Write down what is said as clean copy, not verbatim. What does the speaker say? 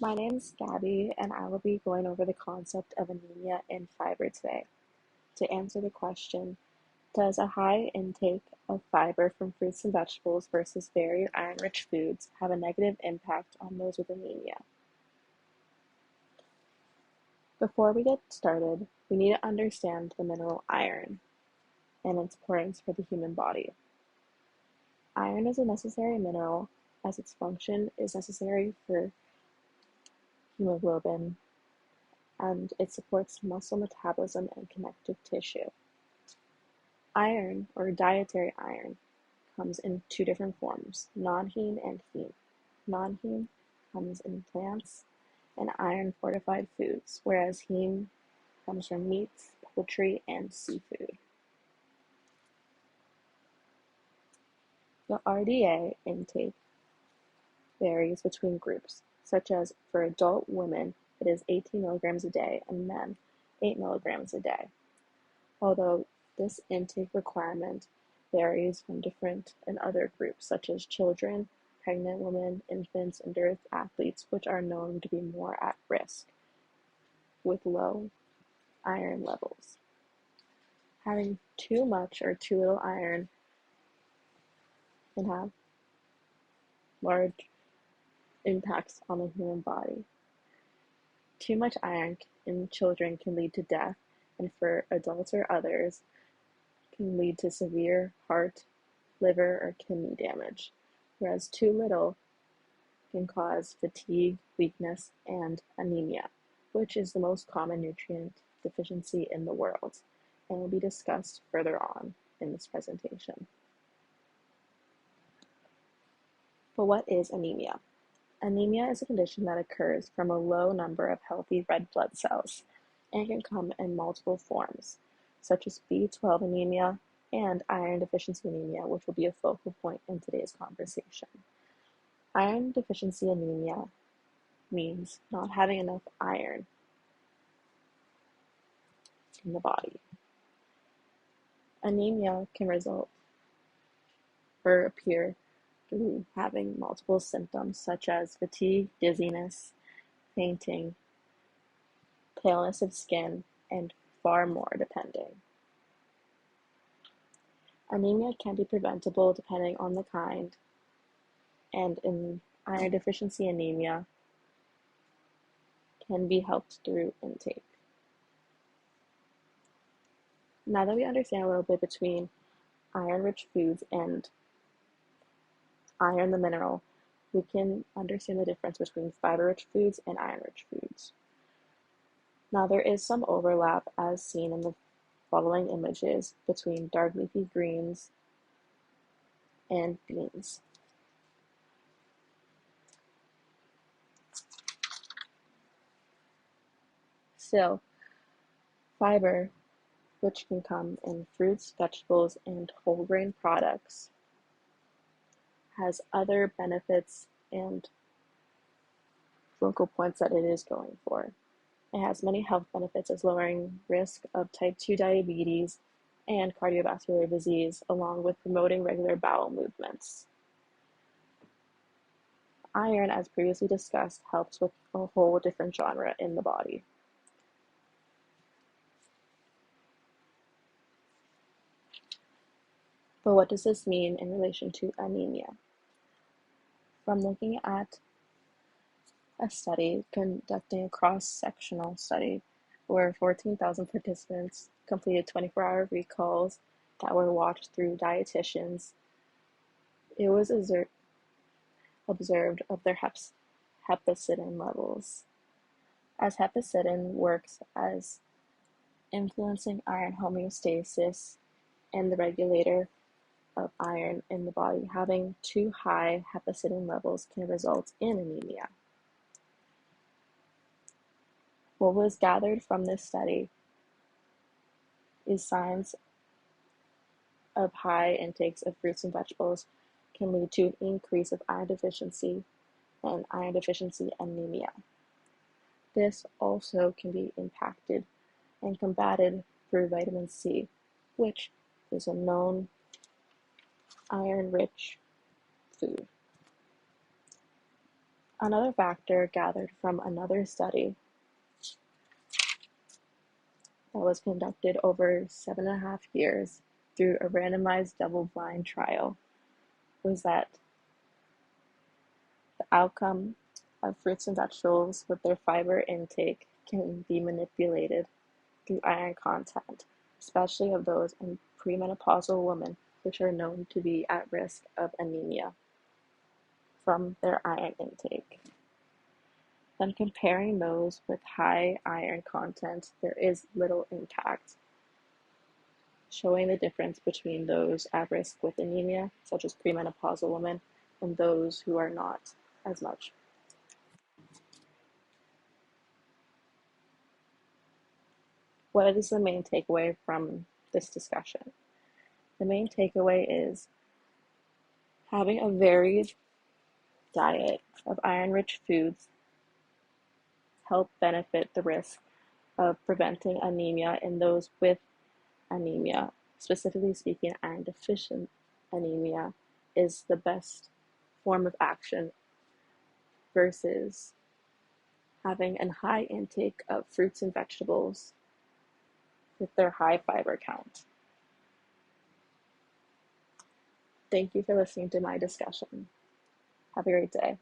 My name is Gaby, and I will be going over the concept of anemia in fiber today. To answer the question, does a high intake of fiber from fruits and vegetables versus very iron-rich foods have a negative impact on those with anemia? Before we get started, we need to understand the mineral iron and its importance for the human body. Iron is a necessary mineral as its function is necessary for hemoglobin, and it supports muscle metabolism and connective tissue. Iron, or dietary iron, comes in two different forms, non-heme and heme. Non-heme comes in plants and iron-fortified foods, whereas heme comes from meats, poultry, and seafood. The RDA intake varies between groups, such as for adult women, it is 18 milligrams a day, and men, 8 milligrams a day. Although this intake requirement varies from different and other groups, such as children, pregnant women, infants, and endurance athletes, which are known to be more at risk with low iron levels. Having too much or too little iron can have large impacts on the human body. Too much iron in children can lead to death, and for adults or others, can lead to severe heart, liver, or kidney damage, whereas too little can cause fatigue, weakness, and anemia, which is the most common nutrient deficiency in the world, and will be discussed further on in this presentation. But what is anemia? Anemia is a condition that occurs from a low number of healthy red blood cells and can come in multiple forms, such as B12 anemia and iron deficiency anemia, which will be a focal point in today's conversation. Iron deficiency anemia means not having enough iron in the body. Anemia can result or appear through having multiple symptoms such as fatigue, dizziness, fainting, paleness of skin, and far more depending. Anemia can be preventable depending on the kind, and in iron deficiency anemia can be helped through intake. Now that we understand a little bit between iron-rich foods and iron the mineral, we can understand the difference between fiber-rich foods and iron-rich foods. Now there is some overlap as seen in the following images between dark leafy greens and beans. So, fiber, which can come in fruits, vegetables, and whole grain products, has other benefits and focal points that it is going for. It has many health benefits as lowering risk of type 2 diabetes and cardiovascular disease, along with promoting regular bowel movements. Iron, as previously discussed, helps with a whole different genre in the body. But what does this mean in relation to anemia? From looking at a study conducting a cross-sectional study where 14,000 participants completed 24-hour recalls that were watched through dietitians, it was observed of their hepcidin levels, as hepcidin works as influencing iron homeostasis and the regulator of iron in the body. Having too high hepcidin levels can result in anemia. What was gathered from this study is signs of high intakes of fruits and vegetables can lead to an increase of iron deficiency and iron deficiency anemia. This also can be impacted and combated through vitamin C, which is a known iron-rich food. Another factor gathered from another study that was conducted over 7.5 years through a randomized double-blind trial was that the outcome of fruits and vegetables with their fiber intake can be manipulated through iron content, especially of those in premenopausal women, which are known to be at risk of anemia from their iron intake. Then comparing those with high iron content, there is little impact, showing the difference between those at risk with anemia, such as premenopausal women, and those who are not as much. What is the main takeaway from this discussion? The main takeaway is having a varied diet of iron-rich foods help benefit the risk of preventing anemia in those with anemia. Specifically speaking, iron deficient anemia is the best form of action versus having a high intake of fruits and vegetables with their high fiber count. Thank you for listening to my discussion. Have a great day.